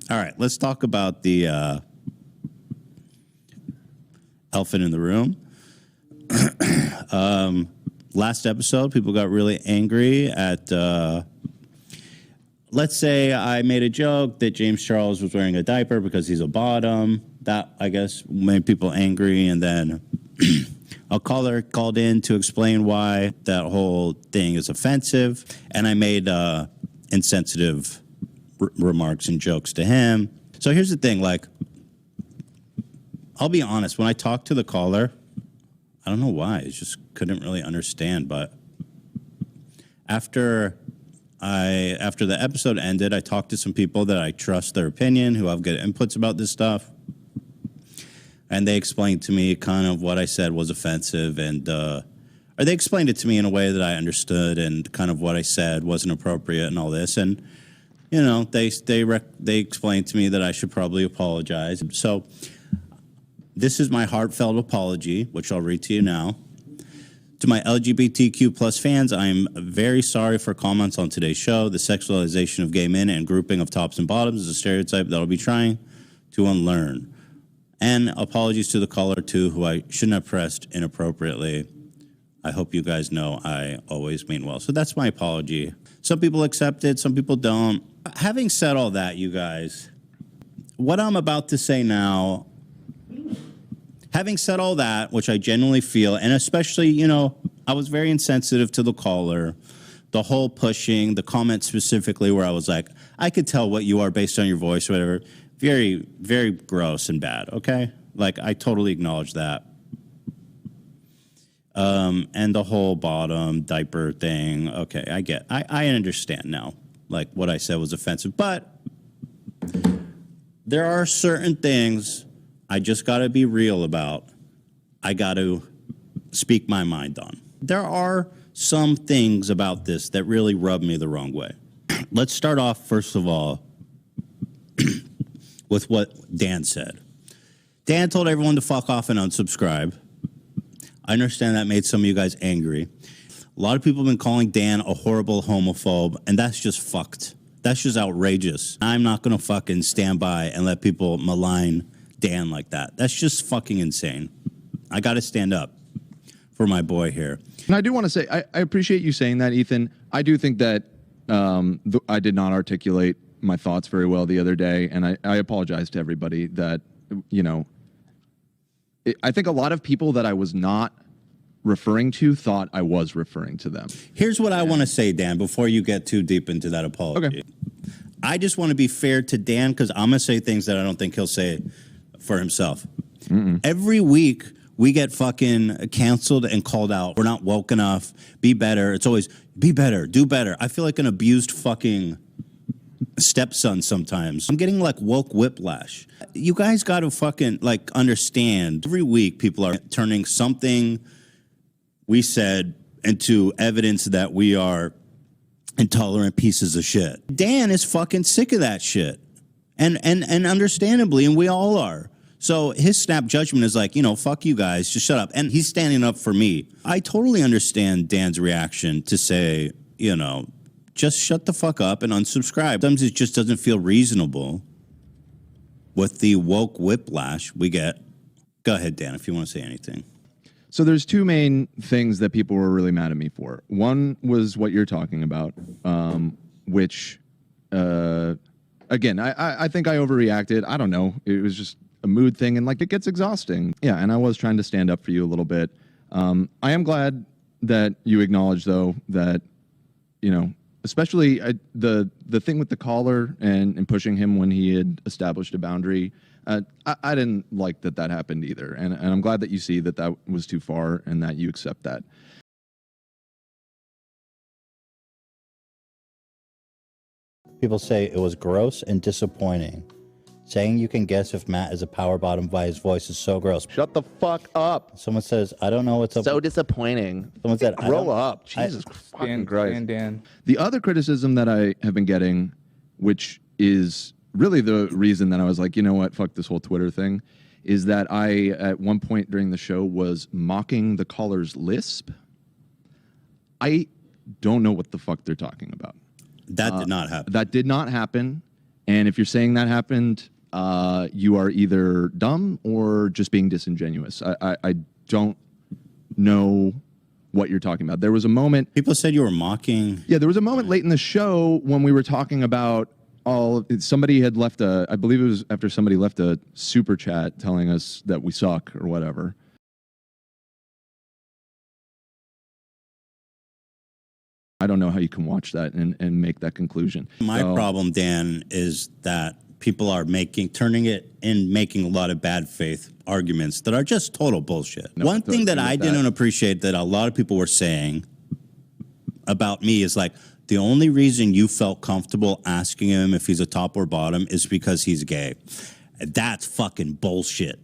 All right, let's talk about the elephant in the room. Last episode, people got really angry at, let's say I made a joke that James Charles was wearing a diaper because he's a bottom. That, I guess, made people angry. And then a caller called in to explain why that whole thing is offensive. And I made insensitive remarks and jokes to him. So here's the thing, like, I'll be honest, when I talked to the caller, I don't know why, I just couldn't really understand, but after the episode ended, I talked to some people that I trust their opinion, who have good inputs about this stuff, and they explained to me kind of what I said was offensive, and or they explained it to me in a way that I understood, and kind of what I said wasn't appropriate and all this, and you know, they explained to me that I should probably apologize. So this is my heartfelt apology, which I'll read to you now. To my LGBTQ plus fans, I am very sorry for comments on today's show. The sexualization of gay men and grouping of tops and bottoms is a stereotype that I'll be trying to unlearn. And apologies to the caller, too, who I shouldn't have pressed inappropriately. I hope you guys know I always mean well. So that's my apology. Some people accept it, some people don't. Having said all that, you guys, what I'm about to say now, having said all that, which I genuinely feel, and especially, you know, I was very insensitive to the caller, the whole pushing, the comment specifically where I was like, I could tell what you are based on your voice or whatever. Very, very gross and bad, okay? Like, I totally acknowledge that. And the whole bottom diaper thing, okay, I understand now, like, what I said was offensive. But there are certain things I just got to be real about. I got to speak my mind on. There are some things about this that really rub me the wrong way. Let's start off, first of all, with what Dan said. Dan told everyone to fuck off and unsubscribe. I understand that made some of you guys angry. A lot of people have been calling Dan a horrible homophobe, and that's just fucked. That's just outrageous. I'm not going to fucking stand by and let people malign Dan like that. That's just fucking insane. I got to stand up for my boy here. And I do want to say, I appreciate you saying that, Ethan. I do think that I did not articulate my thoughts very well the other day, and I apologize to everybody that, you know, I think a lot of people that I was not referring to thought I was referring to them. Here's what I want to say, Dan, before you get too deep into that apology. Okay. I just want to be fair to Dan, because I'm going to say things that I don't think he'll say for himself. Every week, we get fucking canceled and called out. We're not woke enough. Be better. It's always, be better, do better. I feel like an abused fucking stepson sometimes. I'm getting like woke whiplash. You guys got to fucking like understand. Every week, people are turning something we said into evidence that we are intolerant pieces of shit. Dan is fucking sick of that shit. And understandably, and we all are. So his snap judgment is like, you know, fuck you guys, just shut up. And he's standing up for me. I totally understand Dan's reaction to say, you know, just shut the fuck up and unsubscribe. Sometimes it just doesn't feel reasonable with the woke whiplash we get. Go ahead, Dan, if you want to say anything. So there's two main things that people were really mad at me for. One was what you're talking about, which, again, I think I overreacted. I don't know. It was just a mood thing, and like it gets exhausting. Yeah, and I was trying to stand up for you a little bit. I am glad that you acknowledge, though, that, you know, especially the thing with the caller and pushing him when he had established a boundary. I didn't like that happened either. And I'm glad that you see that was too far and that you accept that. People say it was gross and disappointing. Saying you can guess if Matt is a power bottom by his voice is so gross. Shut the fuck up. Someone says, I don't know what's up. So disappointing. Someone said, grow up. Jesus fucking Christ. Dan. The other criticism that I have been getting, which is really the reason that I was like, you know what, fuck this whole Twitter thing, is that I, at one point during the show, was mocking the caller's lisp. I don't know what the fuck they're talking about. That did not happen. That did not happen. And if you're saying that happened, you are either dumb or just being disingenuous. I don't know what you're talking about. There was a moment. People said you were mocking. Yeah, there was a moment late in the show when we were talking about somebody had left I believe it was after somebody left a super chat telling us that we suck or whatever. I don't know how you can watch that and make that conclusion. My problem, Dan, is that people are making a lot of bad faith arguments that are just total bullshit. One thing that I didn't appreciate that a lot of people were saying about me is like, the only reason you felt comfortable asking him if he's a top or bottom is because he's gay. That's fucking bullshit.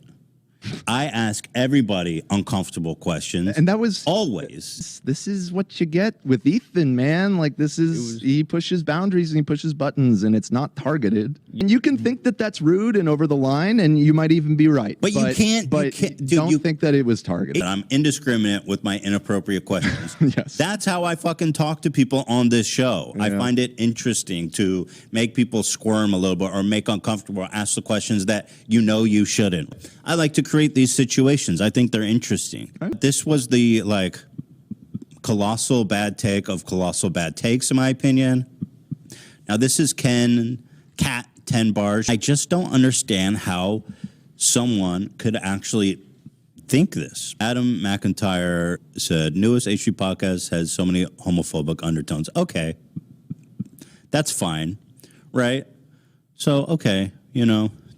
I ask everybody uncomfortable questions. And that was always. This is what you get with Ethan, man. Like, he pushes boundaries and he pushes buttons, and it's not targeted. And you can think that that's rude and over the line, and you might even be right. But you can't. But don't think that it was targeted. I'm indiscriminate with my inappropriate questions. Yes. That's how I fucking talk to people on this show. Yeah. I find it interesting to make people squirm a little bit or make uncomfortable or ask the questions that you shouldn't. I like to create these situations. I think they're interesting. Okay. This was the colossal bad take of colossal bad takes, in my opinion. Now this is Cat 10 bars. I just don't understand how someone could actually think this. Adam McIntyre said, newest H3 podcast has so many homophobic undertones. Okay, that's fine, right? So, okay,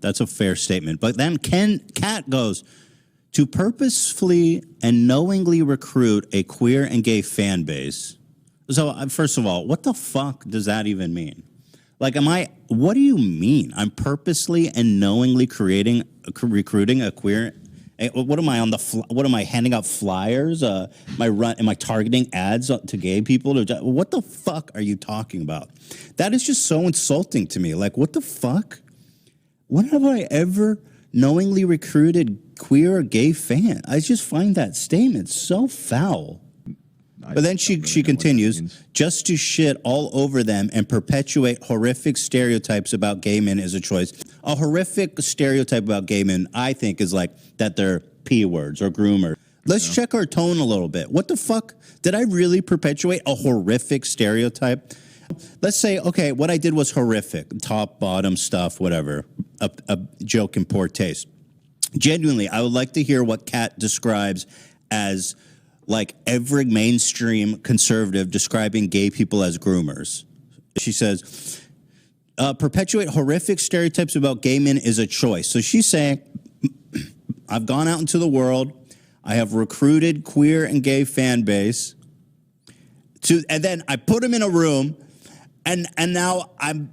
that's a fair statement. But then Cat goes, to purposefully and knowingly recruit a queer and gay fan base. So, first of all, what the fuck does that even mean? Like, what do you mean? I'm purposely and knowingly recruiting a queer. What am I what am I handing out flyers? Am I targeting ads to gay people? What the fuck are you talking about? That is just so insulting to me. Like, what the fuck? When have I ever knowingly recruited queer or gay fan? I just find that statement so foul. But then she continues, just to shit all over them and perpetuate horrific stereotypes about gay men is a choice. A horrific stereotype about gay men, I think, is like that they're P words or groomers. Let's check our tone a little bit. What the fuck? Did I really perpetuate a horrific stereotype? Let's say, okay, what I did was horrific, top, bottom stuff, whatever, a joke in poor taste. Genuinely, I would like to hear what Kat describes as like every mainstream conservative describing gay people as groomers. She says, perpetuate horrific stereotypes about gay men is a choice. So she's saying, I've gone out into the world, I have recruited queer and gay fan base, and then I put them in a room, and now I'm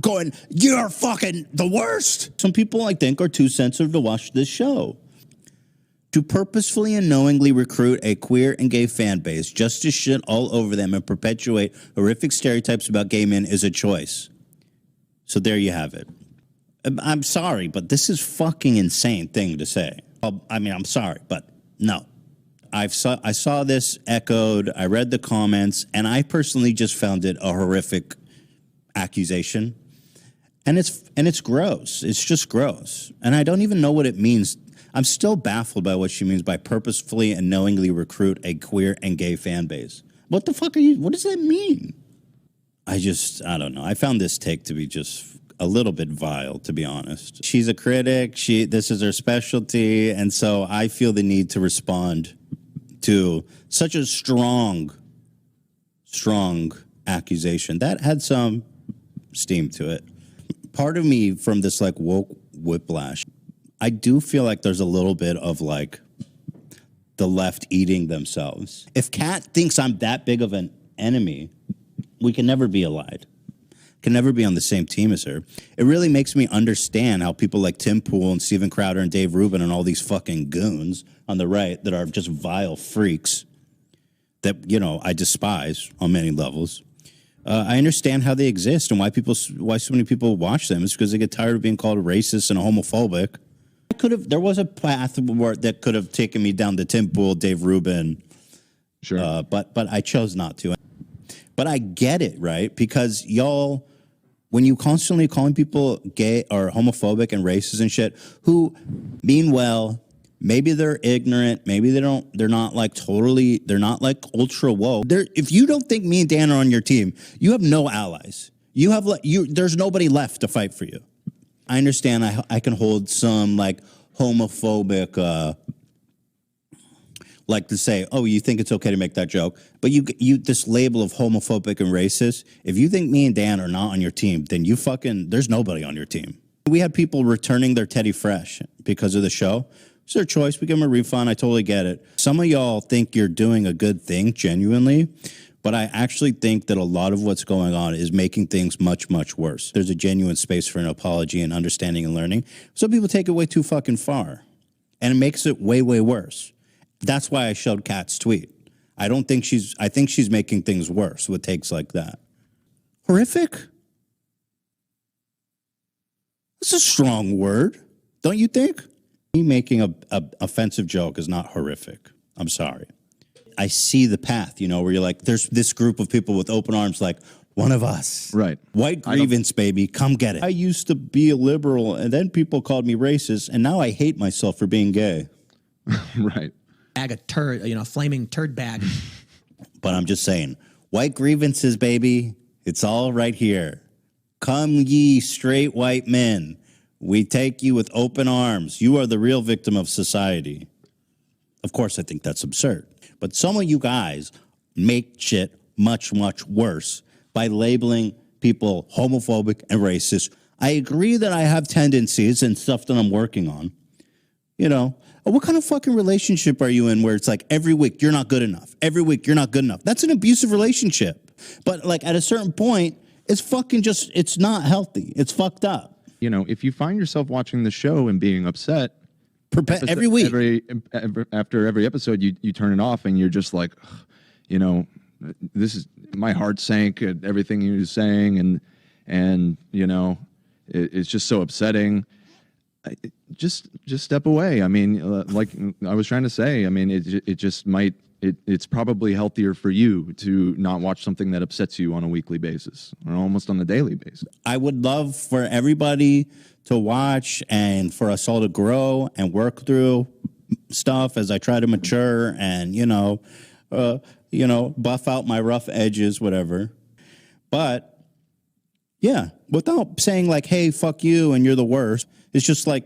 going, you're fucking the worst. Some people, I think, are too sensitive to watch this show. To purposefully and knowingly recruit a queer and gay fan base just to shit all over them and perpetuate horrific stereotypes about gay men is a choice. So there you have it. I'm sorry, but this is fucking insane thing to say. I mean, I'm sorry, but no. I saw this echoed, I read the comments, and I personally just found it a horrific accusation. And it's gross. It's just gross. And I don't even know what it means. I'm still baffled by what she means by purposefully and knowingly recruit a queer and gay fan base. What the fuck what does that mean? I don't know. I found this take to be just a little bit vile, to be honest. She's a critic. This is her specialty. And so I feel the need to respond to such a strong accusation that had some steam to it. Part of me from this like woke whiplash, I do feel like there's a little bit of like the left eating themselves. If Kat thinks I'm that big of an enemy, we can never be allied. Can never be on the same team as her. It really makes me understand how people like Tim Pool and Steven Crowder and Dave Rubin and all these fucking goons on the right that are just vile freaks that, I despise on many levels. I understand how they exist and why so many people watch them. It's because they get tired of being called racist and homophobic. There was a path that could have taken me down to Tim Pool, Dave Rubin. Sure. But I chose not to. But I get it, right? Because y'all when you constantly calling people gay or homophobic and racist and shit, who mean well, maybe they're ignorant, maybe they're not like ultra woke. If you don't think me and Dan are on your team, you have no allies. There's nobody left to fight for you. I understand I can hold some like homophobic, like to say, oh, you think it's okay to make that joke, but you this label of homophobic and racist. If you think me and Dan are not on your team, then there's nobody on your team. We had people returning their Teddy Fresh because of the show. It's their choice. We give them a refund. I totally get it. Some of y'all think you're doing a good thing genuinely, but I actually think that a lot of what's going on is making things much, much worse. There's a genuine space for an apology and understanding and learning. Some people take it way too fucking far, and it makes it way, way worse. That's why I showed Kat's tweet. I think she's making things worse with takes like that. Horrific? That's a strong word, don't you think? Me making a offensive joke is not horrific. I'm sorry. I see the path, where you're like, there's this group of people with open arms like, one of us. Right. White grievance, baby. Come get it. I used to be a liberal, and then people called me racist, and now I hate myself for being gay. Right. Bag of turd, flaming turd bag. But I'm just saying, white grievances, baby. It's all right here. Come ye straight white men. We take you with open arms. You are the real victim of society. Of course, I think that's absurd. But some of you guys make shit much, much worse by labeling people homophobic and racist. I agree that I have tendencies and stuff that I'm working on. What kind of fucking relationship are you in where it's like every week you're not good enough? Every week you're not good enough. That's an abusive relationship. But like at a certain point, it's fucking it's not healthy. It's fucked up. If you find yourself watching the show and being upset every week, after every episode, you turn it off and you're just like, this is my heart sank at everything he was saying, and it's just so upsetting. Just step away. I mean, like I was trying to say, I mean, it just might. It's probably healthier for you to not watch something that upsets you on a weekly basis or almost on a daily basis. I would love for everybody to watch and for us all to grow and work through stuff as I try to mature and, buff out my rough edges, whatever. But yeah, without saying like, hey, fuck you and you're the worst. It's just like,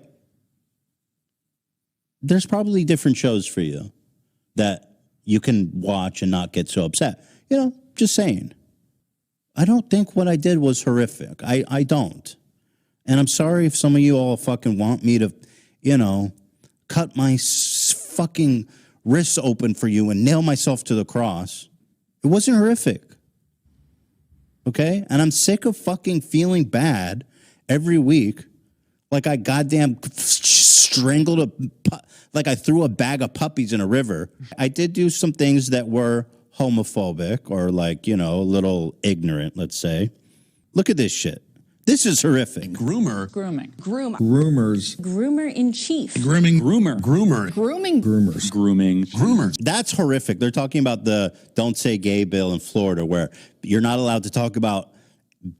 there's probably different shows for you that you can watch and not get so upset. Just saying. I don't think what I did was horrific. I don't. And I'm sorry if some of you all fucking want me to, cut my fucking wrists open for you and nail myself to the cross. It wasn't horrific. Okay? And I'm sick of fucking feeling bad every week like I goddamn strangled like I threw a bag of puppies in a river. I did do some things that were homophobic or like, a little ignorant, let's say. Look at this shit. This is horrific. Groomer. Grooming. Groomer. Groomers. Groomer in chief. Grooming. Groomer. Groomer. Grooming. Groomers. Grooming. Groomers. That's horrific. They're talking about the Don't Say Gay bill in Florida where you're not allowed to talk about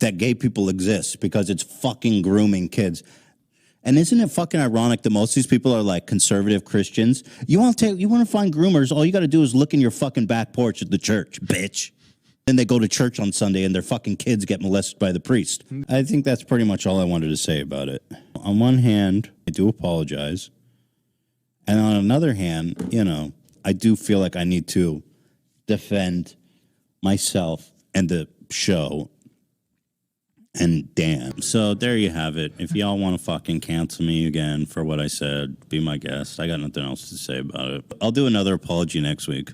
that gay people exist because it's fucking grooming kids. And isn't it fucking ironic that most of these people are like conservative Christians? You want to find groomers, all you got to do is look in your fucking back porch at the church, bitch. Then they go to church on Sunday and their fucking kids get molested by the priest. I think that's pretty much all I wanted to say about it. On one hand, I do apologize. And on another hand, I do feel like I need to defend myself and the show and Dan. So there you have it. If y'all want to fucking cancel me again for what I said, be my guest. I got nothing else to say about it. I'll do another apology next week.